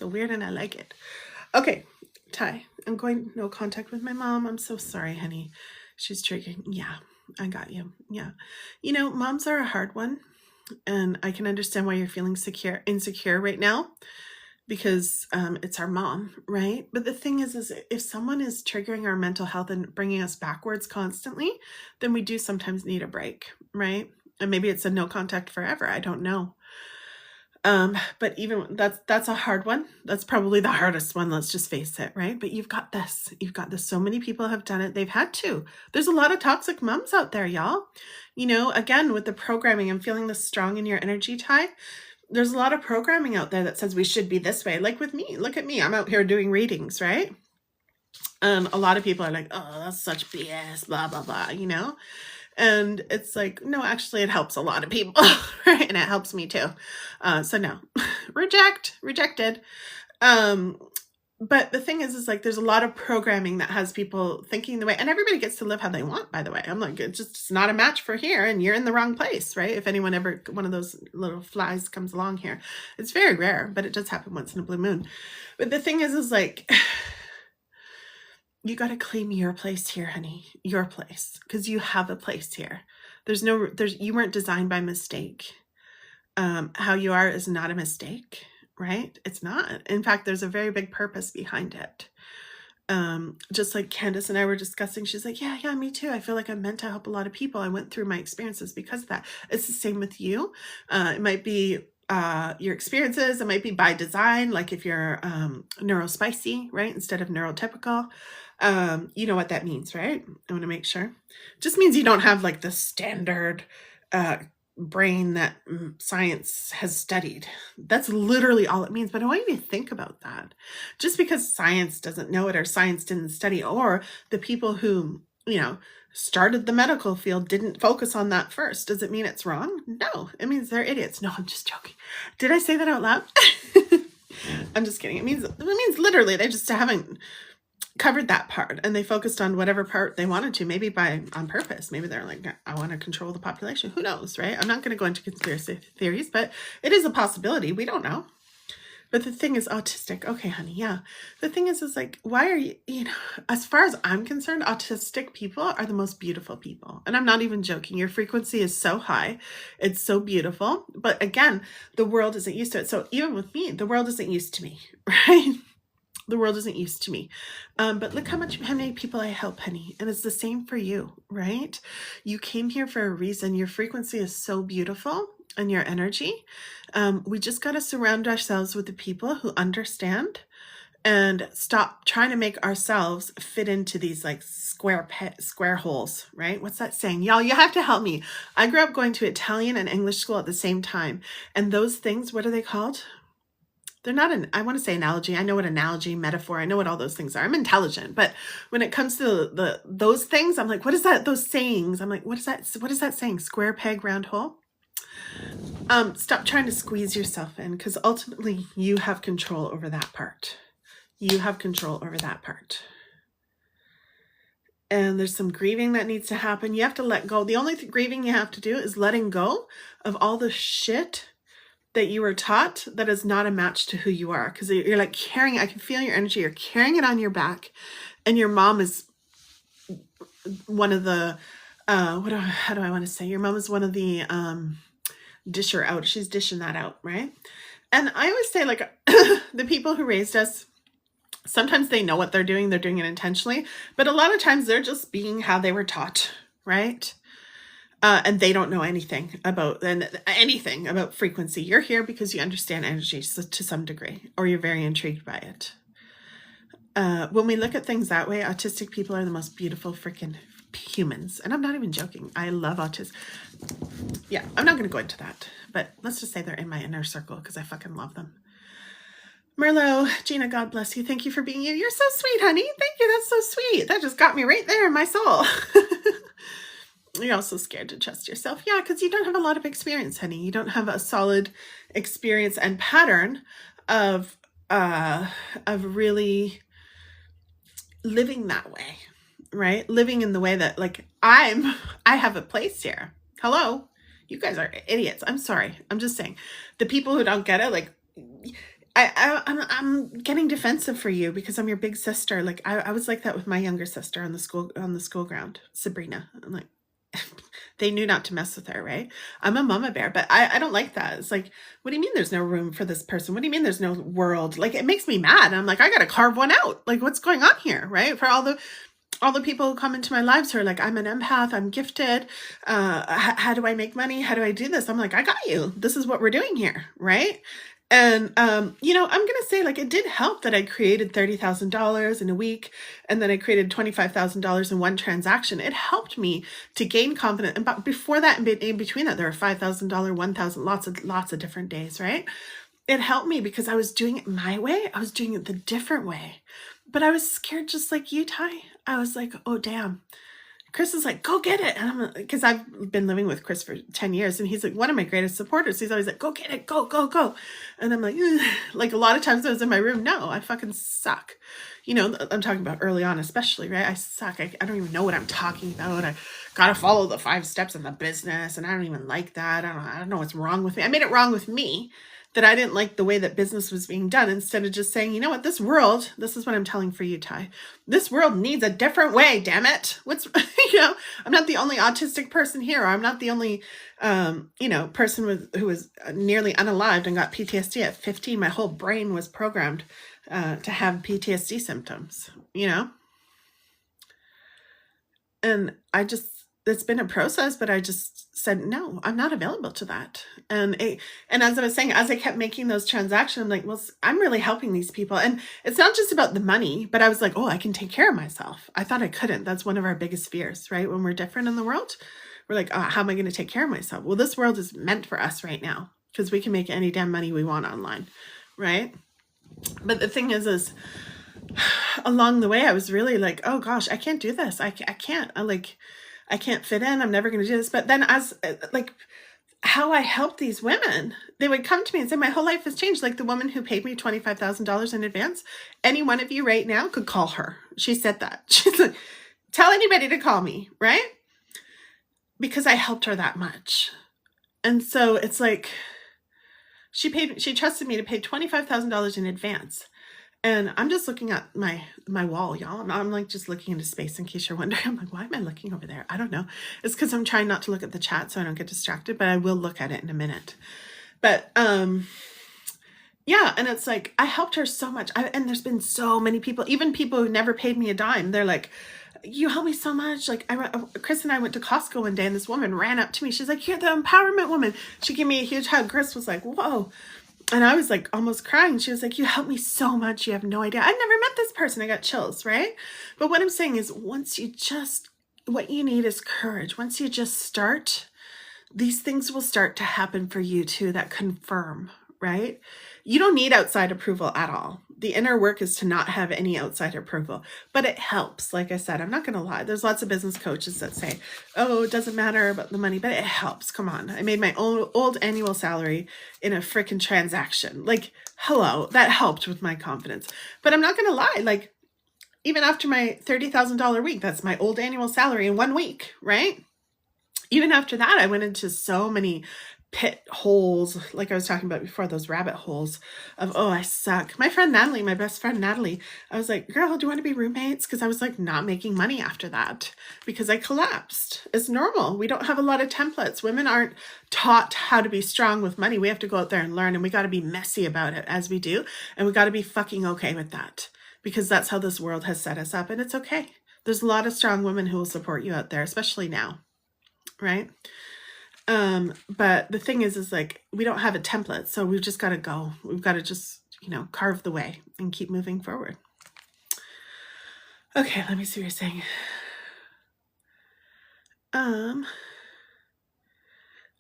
So weird, and I like it. Okay, Ty, I'm going no contact with my mom. I'm so sorry, honey. She's triggering. Yeah, I got you. Yeah. Moms are a hard one, and I can understand why you're feeling insecure right now, because it's our mom, right? But the thing is if someone is triggering our mental health and bringing us backwards constantly, then we do sometimes need a break, right? And maybe it's a no contact forever. I don't know. But even that's a hard one. That's probably the hardest one. Let's just face it, right? But you've got this. So many people have done it. They've had to. There's a lot of toxic moms out there, y'all. Again, with the programming, I'm feeling this strong in your energy, Ty. There's a lot of programming out there that says we should be this way. Like with me, look at me. I'm out here doing readings, right? A lot of people are like, oh, that's such BS, blah, blah, blah, And it's like, no, actually it helps a lot of people, right? And it helps me too. So no, rejected. But the thing is like, there's a lot of programming that has people thinking the way, and everybody gets to live how they want, by the way. I'm like, it's not a match for here, and you're in the wrong place, right? If anyone ever, one of those little flies comes along here, it's very rare, but it does happen once in a blue moon. But the thing is like, you got to claim your place here, honey, your place, because you have a place here. You weren't designed by mistake. How you are is not a mistake. Right? It's not. In fact, there's a very big purpose behind it. Just like Candace and I were discussing, she's like, yeah, me too. I feel like I'm meant to help a lot of people. I went through my experiences because of that. It's the same with you. It might be your experiences. It might be by design. Like if you're neuro-spicy, right? Instead of neurotypical. You know what that means, right? I want to make sure. It just means you don't have like the standard brain that science has studied. That's literally all it means. But I want you to think about that. Just because science doesn't know it, or science didn't study, or the people who, started the medical field didn't focus on that first, does it mean it's wrong? No, it means they're idiots. No, I'm just joking. Did I say that out loud? I'm just kidding. It means literally they just haven't covered that part, and they focused on whatever part they wanted to, maybe on purpose. Maybe they're like, I want to control the population. Who knows, right? I'm not going to go into conspiracy theories, but it is a possibility. We don't know. But the thing is, autistic. Okay, honey, yeah. The thing is like, why are you, as far as I'm concerned, autistic people are the most beautiful people. And I'm not even joking. Your frequency is so high. It's so beautiful. But again, the world isn't used to it. So even with me, the world isn't used to me, right? The world isn't used to me. But look how many people I help, honey. And it's the same for you, right? You came here for a reason. Your frequency is so beautiful, and your energy. We just got to surround ourselves with the people who understand, and stop trying to make ourselves fit into these like square holes, right? What's that saying? Y'all, you have to help me. I grew up going to Italian and English school at the same time. And those things, what are they called? They're not I want to say analogy. I know what analogy, metaphor, I know what all those things are. I'm intelligent, but when it comes to those things, I'm like, what is that? Those sayings. I'm like, what is that saying? Square peg, round hole. Stop trying to squeeze yourself in, because ultimately you have control over that part. You have control over that part. And there's some grieving that needs to happen. You have to let go. The only grieving you have to do is letting go of all the shit that you were taught that is not a match to who you are. Because you're like carrying, I can feel your energy, you're carrying it on your back. And your mom is one of the, how do I want to say? Your mom is one of the disher out. She's dishing that out, right? And I always say, like, the people who raised us, sometimes they know what they're doing it intentionally. But a lot of times they're just being how they were taught, right? And they don't know anything about frequency. You're here because you understand energy to some degree, or you're very intrigued by it. When we look at things that way, autistic people are the most beautiful freaking humans. And I'm not even joking. I love autism. Yeah, I'm not going to go into that. But let's just say they're in my inner circle because I fucking love them. Merlot, Gina, God bless you. Thank you for being you. You're so sweet, honey. Thank you. That's so sweet. That just got me right there in my soul. You're also scared to trust yourself. Yeah, because you don't have a lot of experience, honey. You don't have a solid experience and pattern of really living that way, right? Living in the way that, like, I have a place here. Hello? You guys are idiots. I'm sorry. I'm just saying. The people who don't get it, like, I'm getting defensive for you because I'm your big sister. Like I was like that with my younger sister on the school ground, Sabrina. I'm like, they knew not to mess with her, right? I'm a mama bear, but I don't like that. It's like, what do you mean there's no room for this person? What do you mean there's no world? Like it makes me mad. I'm like, I gotta carve one out. Like what's going on here, right? For all the people who come into my lives who are like, I'm an empath, I'm gifted. How do I make money? How do I do this? I'm like, I got you. This is what we're doing here, right? And you know, I'm gonna say like it did help that I created $30,000 in a week, and then I created $25,000 in one transaction. It helped me to gain confidence. And but before that, in between that, there were $5,000, 1,000, lots of different days, right? It helped me because I was doing it my way. I was doing it the different way. But I was scared just like you, Ty. I was like, oh, damn. Chris is like, go get it. And I'm because I've been living with Chris for 10 years and he's like one of my greatest supporters. He's always like, go get it, go, go, go. And I'm like, ugh. Like a lot of times I was in my room. No, I fucking suck. You know, I'm talking about early on, especially, right? I suck. I don't even know what I'm talking about. I got to follow the 5 steps in the business. And I don't even like that. I don't know what's wrong with me. I made it wrong with me that I didn't like the way that business was being done, instead of just saying, you know what, this world, this is what I'm telling for you, Ty. This world needs a different way, damn it. What's, you know, I'm not the only autistic person here. Or I'm not the only, you know, person who was nearly unalived and got PTSD at 15. My whole brain was programmed to have PTSD symptoms, you know? And it's been a process, but I just said, no, I'm not available to that. And as I was saying, as I kept making those transactions, I'm like, well, I'm really helping these people. And it's not just about the money, but I was like, oh, I can take care of myself. I thought I couldn't. That's one of our biggest fears, right? When we're different in the world, we're like, oh, how am I going to take care of myself? Well, this world is meant for us right now because we can make any damn money we want online, right? But the thing is along the way, I was really like, oh gosh, I can't do this. I can't. I can't fit in. I'm never going to do this. But then as like how I helped these women, they would come to me and say, my whole life has changed. Like the woman who paid me $25,000 in advance, any one of you right now could call her. She said that. She's like, tell anybody to call me, right? Because I helped her that much. And so it's like, she trusted me to pay $25,000 in advance. And I'm just looking at my wall, y'all. I'm like just looking into space in case you're wondering. I'm like, why am I looking over there? I don't know. It's because I'm trying not to look at the chat so I don't get distracted, but I will look at it in a minute. But yeah, and it's like I helped her so much. And there's been so many people, even people who never paid me a dime. They're like, you helped me so much. Like Chris and I went to Costco one day and this woman ran up to me. She's like, you're the empowerment woman. She gave me a huge hug. Chris was like, whoa. And I was like almost crying. She was like, you helped me so much. You have no idea. I've never met this person. I got chills, right? But what I'm saying is what you need is courage. Once you just start, these things will start to happen for you too that confirm, right? You don't need outside approval at all. The inner work is to not have any outside approval, but it helps. Like I said, I'm not going to lie. There's lots of business coaches that say, oh, it doesn't matter about the money, but it helps. Come on. I made my own old annual salary in a freaking transaction. Like, hello, that helped with my confidence. But I'm not going to lie. Like, even after my $30,000 week, that's my old annual salary in 1 week, right? Even after that, I went into so many pit holes, like I was talking about before, those rabbit holes of, oh, I suck. My friend Natalie, my best friend Natalie, I was like, girl, do you want to be roommates? Because I was like not making money after that because I collapsed. It's normal. We don't have a lot of templates. Women aren't taught how to be strong with money. We have to go out there and learn, and we got to be messy about it as we do. And we got to be fucking okay with that because that's how this world has set us up. And it's okay. There's a lot of strong women who will support you out there, especially now. Right? But the thing is like, we don't have a template. So we've just got to go. We've got to just, carve the way and keep moving forward. Okay. Let me see what you're saying.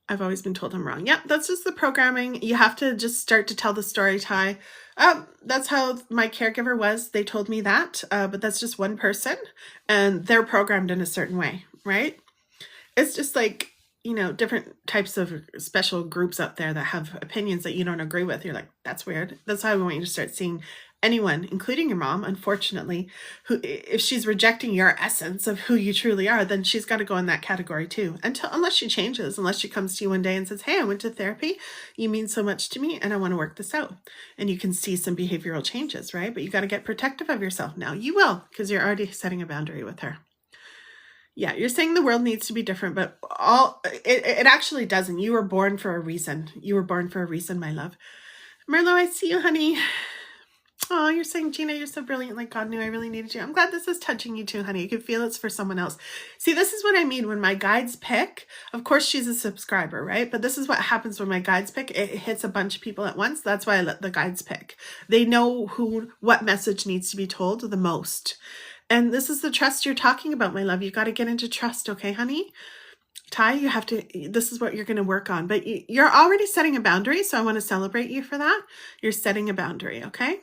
I've always been told I'm wrong. Yeah, that's just the programming. You have to just start to tell the story, Ty. That's how my caregiver was. They told me that, but that's just one person and they're programmed in a certain way, right? It's just like, different types of special groups out there that have opinions that you don't agree with. You're like, that's weird. That's how I want you to start seeing anyone, including your mom, unfortunately, who, if she's rejecting your essence of who you truly are, then she's got to go in that category too. Unless she changes, unless she comes to you one day and says, hey, I went to therapy. You mean so much to me and I want to work this out. And you can see some behavioral changes, right? But you got to get protective of yourself now. You will, because you're already setting a boundary with her. Yeah, you're saying the world needs to be different, but it actually doesn't. You were born for a reason. You were born for a reason, my love. Merlot, I see you, honey. Oh, you're saying, Gina, you're so brilliant. Like God knew I really needed you. I'm glad this is touching you too, honey. You can feel it's for someone else. See, this is what I mean when my guides pick. Of course, she's a subscriber, right? But this is what happens when my guides pick. It hits a bunch of people at once. That's why I let the guides pick. They know what message needs to be told the most. And this is the trust you're talking about, my love. You got to get into trust, okay, honey? Ty, you have to, this is what you're going to work on. But you're already setting a boundary, so I want to celebrate you for that. You're setting a boundary, okay?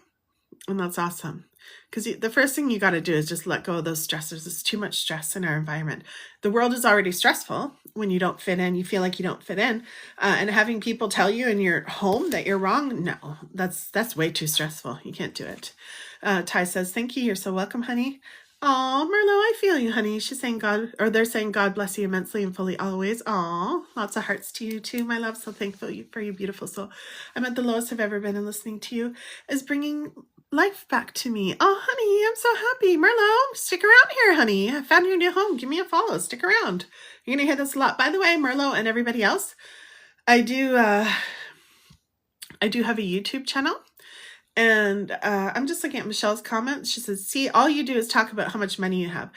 And that's awesome. Because the first thing you got to do is just let go of those stressors. There's too much stress in our environment. The world is already stressful when you don't fit in. You feel like you don't fit in. And having people tell you in your home that you're wrong, no, that's way too stressful. You can't do it. Ty says, thank you. You're so welcome, honey. Oh, Merlot, I feel you, honey. She's saying they're saying God bless you immensely and fully always. Oh, lots of hearts to you too, my love. So thankful for you, beautiful soul. I'm at the lowest I've ever been, and listening to you is bringing life back to me. Oh, honey, I'm so happy. Merlot, stick around here, honey. I found your new home. Give me a follow. Stick around. You're going to hear this a lot. By the way, Merlot and everybody else, I do have a YouTube channel. And I'm just looking at Michelle's comment. She says, see, all you do is talk about how much money you have.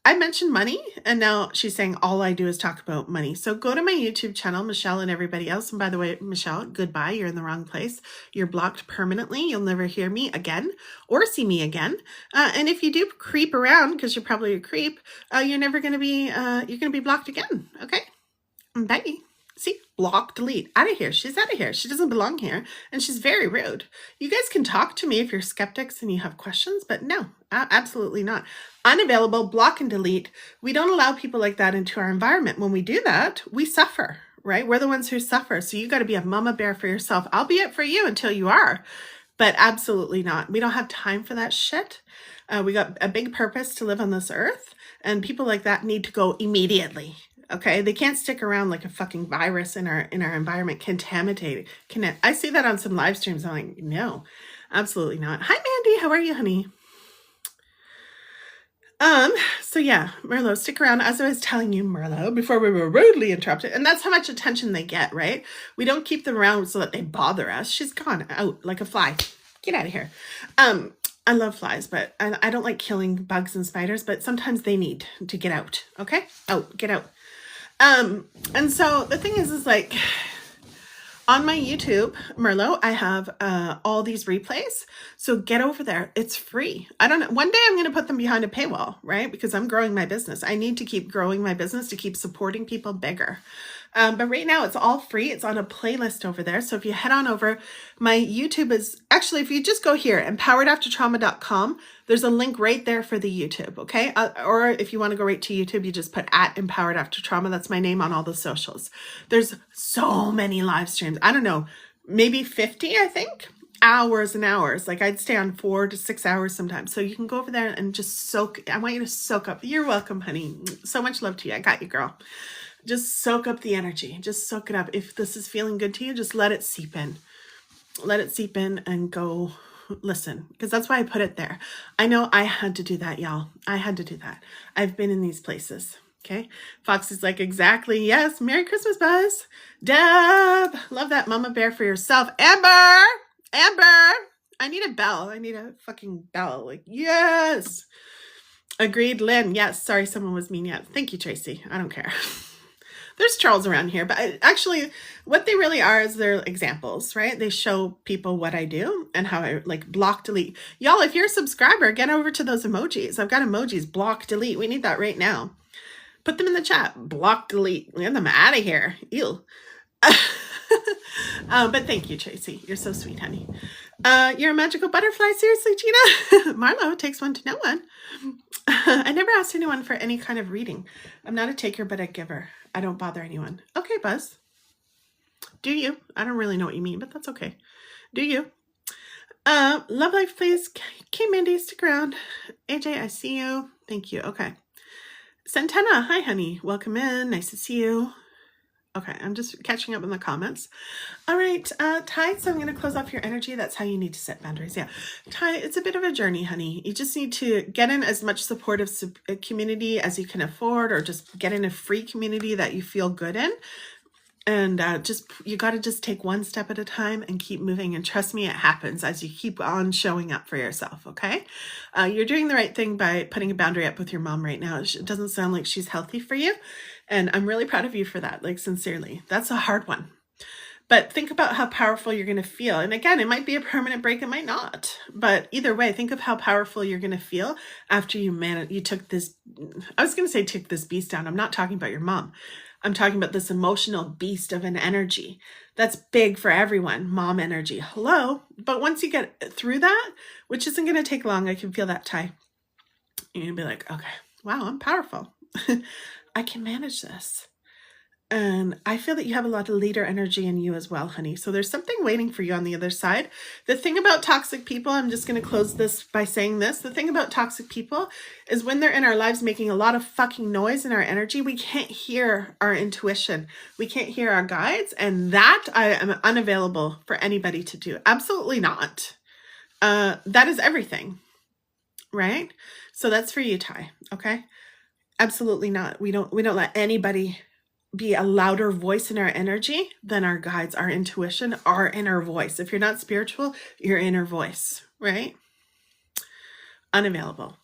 I mentioned money, and now she's saying all I do is talk about money. So go to my YouTube channel, Michelle and everybody else. And by the way, Michelle, goodbye. You're in the wrong place. You're blocked permanently. You'll never hear me again or see me again. And if you do creep around, because you're probably a creep, you're never going to be, you're going to be blocked again. Okay? Bye. See, block, delete, out of here. She's out of here. She doesn't belong here. And she's very rude. You guys can talk to me if you're skeptics and you have questions, but no, absolutely not. Unavailable, block and delete. We don't allow people like that into our environment. When we do that, we suffer, right? We're the ones who suffer. So you got to be a mama bear for yourself. I'll be it for you until you are, but absolutely not. We don't have time for that shit. We got a big purpose to live on this earth, and people like that need to go immediately. Okay, they can't stick around like a fucking virus in our environment, contaminated. I see that on some live streams. I'm like, no, absolutely not. Hi, Mandy. How are you, honey? So yeah, Merlot, stick around. As I was telling you, Merlot, before we were rudely interrupted, and that's how much attention they get, right? We don't keep them around so that they bother us. She's gone out like a fly. Get out of here. I love flies, but I don't like killing bugs and spiders, but sometimes they need to get out. Okay? Out, get out. And so the thing is like on my YouTube, Merlot, I have all these replays. So get over there. It's free. I don't know. One day I'm going to put them behind a paywall, right? Because I'm growing my business. I need to keep growing my business to keep supporting people bigger. But right now it's all free. It's on a playlist over there. So if you head on over, my YouTube is actually, if you just go here, empoweredaftertrauma.com, there's a link right there for the YouTube. Okay. Or if you want to go right to YouTube, you just put @empoweredaftertrauma. That's my name on all the socials. There's so many live streams. I don't know, maybe 50, I think. Hours and hours. Like I'd stay on 4 to 6 hours sometimes. So you can go over there and just soak. I want you to soak up. You're welcome, honey. So much love to you. I got you, girl. Just soak up the energy. Just soak it up. If this is feeling good to you, just let it seep in. Let it seep in and go listen. Because that's why I put it there. I know I had to do that, y'all. I had to do that. I've been in these places. Okay. Fox is like, exactly. Yes. Merry Christmas, Buzz. Deb. Love that, Mama Bear, for yourself. Amber. I need a bell. I need a fucking bell. Like, yes. Agreed, Lynn. Yes. Sorry, someone was mean. Yeah. Thank you, Tracy. I don't care. There's trolls around here, but actually what they really are is they're examples, right? They show people what I do and how I like block, delete. Y'all, if you're a subscriber, get over to those emojis. I've got emojis, block, delete. We need that right now. Put them in the chat. Block, delete. Get them out of here. Ew. But thank you, Tracy. You're so sweet, honey. You're a magical butterfly. Seriously, Gina. Marlo takes one to know one. I never asked anyone for any kind of reading. I'm not a taker, but a giver. I don't bother anyone. Okay, Buzz. Do you? I don't really know what you mean, but that's okay. Do you? Love life, please. Okay, Mandy, stick around. AJ, I see you. Thank you. Okay. Santana, hi, honey. Welcome in. Nice to see you. Okay, I'm just catching up in the comments. All right, Ty, so I'm going to close off your energy. That's how you need to set boundaries. Yeah. Ty, it's a bit of a journey, honey. You just need to get in as much supportive community as you can afford, or just get in a free community that you feel good in. And you got to just take one step at a time and keep moving. And trust me, it happens as you keep on showing up for yourself, okay? You're doing the right thing by putting a boundary up with your mom right now. It doesn't sound like she's healthy for you. And I'm really proud of you for that, like sincerely. That's a hard one. But think about how powerful you're going to feel. And again, it might be a permanent break, it might not. But either way, think of how powerful you're going to feel after you took this, I was going to say took this beast down. I'm not talking about your mom. I'm talking about this emotional beast of an energy. That's big for everyone, mom energy. Hello. But once you get through that, which isn't going to take long, I can feel that, Ty. You're going to be like, okay, wow, I'm powerful. I can manage this. And I feel that you have a lot of leader energy in you as well, honey. So there's something waiting for you on the other side. The thing about toxic people, I'm just going to close this by saying this. The thing about toxic people is when they're in our lives making a lot of fucking noise in our energy, we can't hear our intuition. We can't hear our guides. And that I am unavailable for anybody to do. Absolutely not. That is everything. Right? So that's for you, Ty. Okay? Absolutely not. We don't let anybody be a louder voice in our energy than our guides, our intuition, our inner voice. If you're not spiritual, your inner voice, right? Unavailable.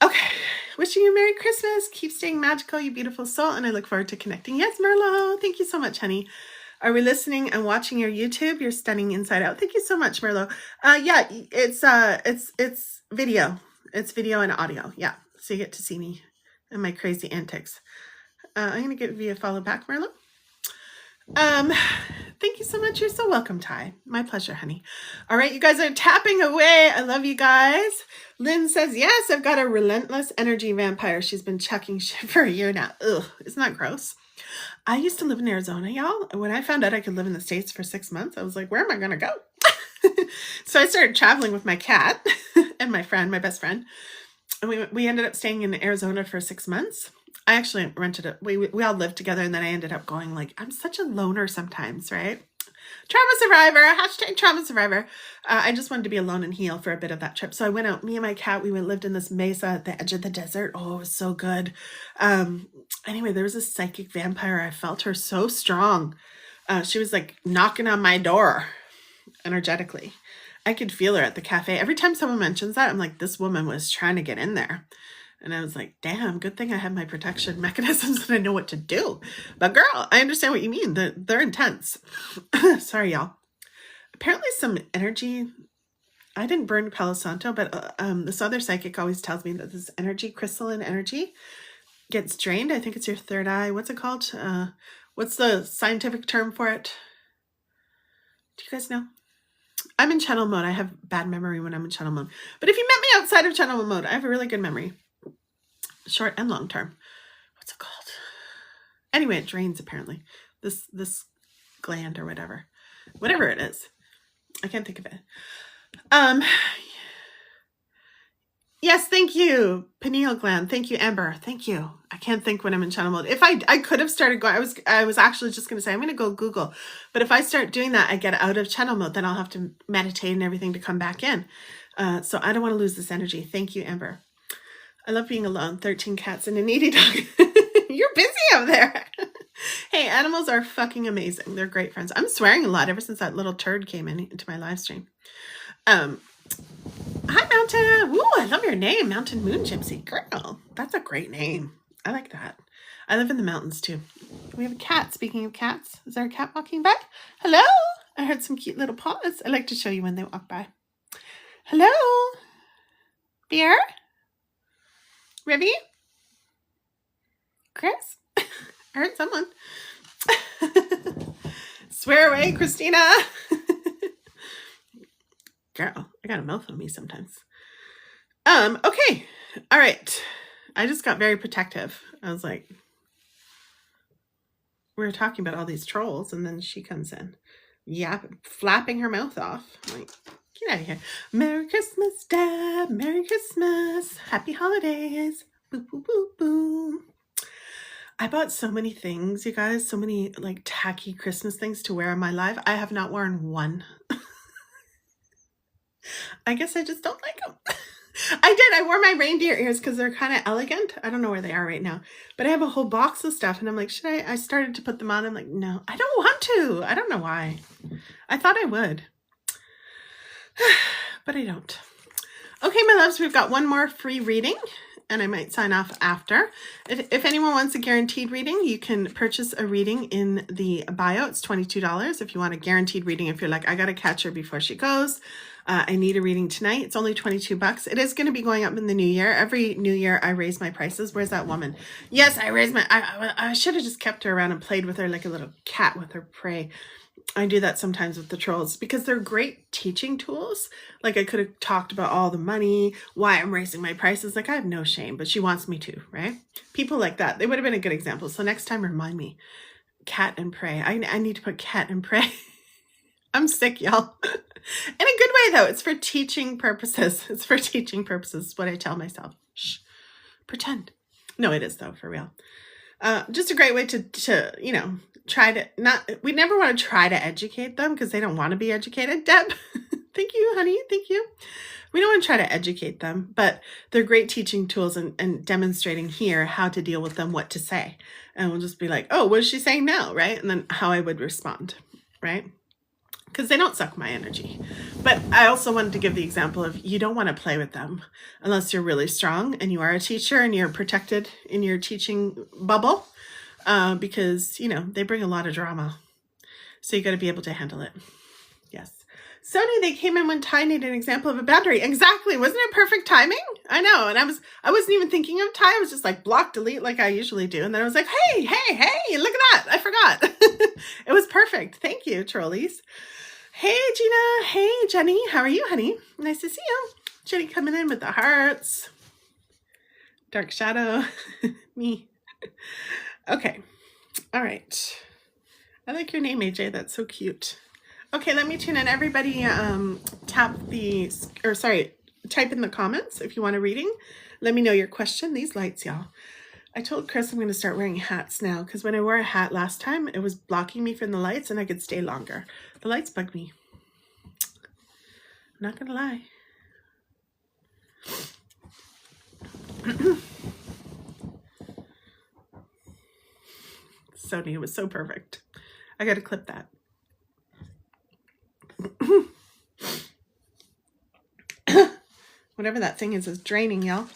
Okay. Wishing you Merry Christmas. Keep staying magical, you beautiful soul. And I look forward to connecting. Yes, Merlot. Thank you so much, honey. Are we listening and watching your YouTube? You're stunning inside out. Thank you so much, Merlot. Yeah, it's video. It's video and audio. Yeah. So you get to see me and my crazy antics. I'm going to give you a follow back, Marlo. Thank you so much. You're so welcome, Ty. My pleasure, honey. All right, you guys are tapping away. I love you guys. Lynn says, yes, I've got a relentless energy vampire. She's been chucking shit for a year now. Ugh, isn't that gross? I used to live in Arizona, y'all. When I found out I could live in the States for 6 months, I was like, where am I going to go? So I started traveling with my cat and my best friend. And we ended up staying in Arizona for 6 months. I actually rented it. We all lived together, and then I ended up going like, I'm such a loner sometimes, right? Trauma survivor, hashtag trauma survivor. I just wanted to be alone and heal for a bit of that trip. So I went out, me and my cat, lived in this mesa at the edge of the desert. Oh, it was so good. Anyway, there was a psychic vampire. I felt her so strong. She was like knocking on my door energetically. I could feel her at the cafe. Every time someone mentions that, I'm like, this woman was trying to get in there. And I was like, damn, good thing I have my protection mechanisms and I know what to do. But girl, I understand what you mean. They're intense. Sorry, y'all. Apparently some energy, I didn't burn Palo Santo, but this other psychic always tells me that this energy, crystalline energy, gets drained. I think it's your third eye. What's it called? What's the scientific term for it? Do you guys know? I'm in channel mode. I have bad memory when I'm in channel mode. But if you met me outside of channel mode, I have a really good memory. Short and long term. What's it called? Anyway, it drains apparently. This gland or whatever. Whatever it is. I can't think of it. Yes, thank you. Pineal gland. Thank you, Amber. Thank you. I can't think when I'm in channel mode. If I could have started going, I was actually just going to say, I'm going to go Google. But if I start doing that, I get out of channel mode, then I'll have to meditate and everything to come back in. So I don't want to lose this energy. Thank you, Amber. I love being alone. 13 cats and a needy dog. You're busy up there. Hey, animals are fucking amazing. They're great friends. I'm swearing a lot ever since that little turd came into my live stream. Hi, Mountain. Woo, I love your name. Mountain Moon Gypsy. Girl, that's a great name. I like that. I live in the mountains too. We have a cat. Speaking of cats, is there a cat walking by? Hello? I heard some cute little paws. I like to show you when they walk by. Hello? Bear? Ribby? Chris? I heard someone. Swear away, Christina. Girl, I got a mouth on me sometimes. Okay. All right. I just got very protective. I was like, we were talking about all these trolls, and then she comes in. Yeah, flapping her mouth off. I'm like, Get out of here. Merry Christmas, Dad. Merry Christmas. Happy holidays. Boo, boo, boo, boo. I bought so many things, you guys. So many like tacky Christmas things to wear in my life. I have not worn one. I guess I just don't like them. I did. I wore my reindeer ears because they're kind of elegant. I don't know where they are right now. But I have a whole box of stuff. And I'm like, should I? I started to put them on. I'm like, no, I don't want to. I don't know why. I thought I would. But I don't. Okay, my loves, we've got one more free reading. And I might sign off after. If anyone wants a guaranteed reading, you can purchase a reading in the bio. It's $22 if you want a guaranteed reading. If you're like, I got to catch her before she goes. I need a reading tonight. It's only $22. It is going to be going up in the new year. Every new year, I raise my prices. Where's that woman? Yes, I raised my... I should have just kept her around and played with her like a little cat with her prey. I do that sometimes with the trolls because they're great teaching tools. Like I could have talked about all the money, why I'm raising my prices. Like I have no shame, but she wants me to, right? People like that. They would have been a good example. So next time, remind me. Cat and prey. I need to put cat and prey. I'm sick, y'all. In a good way, though. It's for teaching purposes. It's for teaching purposes. Is what I tell myself. Shh. Pretend. No, it is, though, for real. Just a great way to you know, try to not, we never want to try to educate them because they don't want to be educated. Deb, thank you, honey. Thank you. We don't want to try to educate them, but they're great teaching tools and demonstrating here how to deal with them, what to say. And we'll just be like, oh, what is she saying now? Right. And then how I would respond. Right. Because they don't suck my energy. But I also wanted to give the example of you don't want to play with them unless you're really strong and you are a teacher and you're protected in your teaching bubble because, you know, they bring a lot of drama. So you got to be able to handle it. Yes. Sony, they came in when Ty needed an example of a boundary. Exactly. Wasn't it perfect timing? I know. And I wasn't even thinking of Ty. I was just like block, delete like I usually do. And then I was like, hey, look at that. I forgot. It was perfect. Thank you, trolleys. Hey, Gina. Hey, Jenny. How are you, honey? Nice to see you. Jenny coming in with the hearts. Dark shadow. Me. Okay. All right. I like your name, AJ. That's so cute. Okay, let me tune in. Everybody type in the comments if you want a reading. Let me know your question. These lights, y'all. I told Chris I'm going to start wearing hats now because when I wore a hat last time, it was blocking me from the lights and I could stay longer. The lights bug me. I'm not going to lie. Sony, it was so perfect. I got to clip that. Whatever that thing is draining, y'all.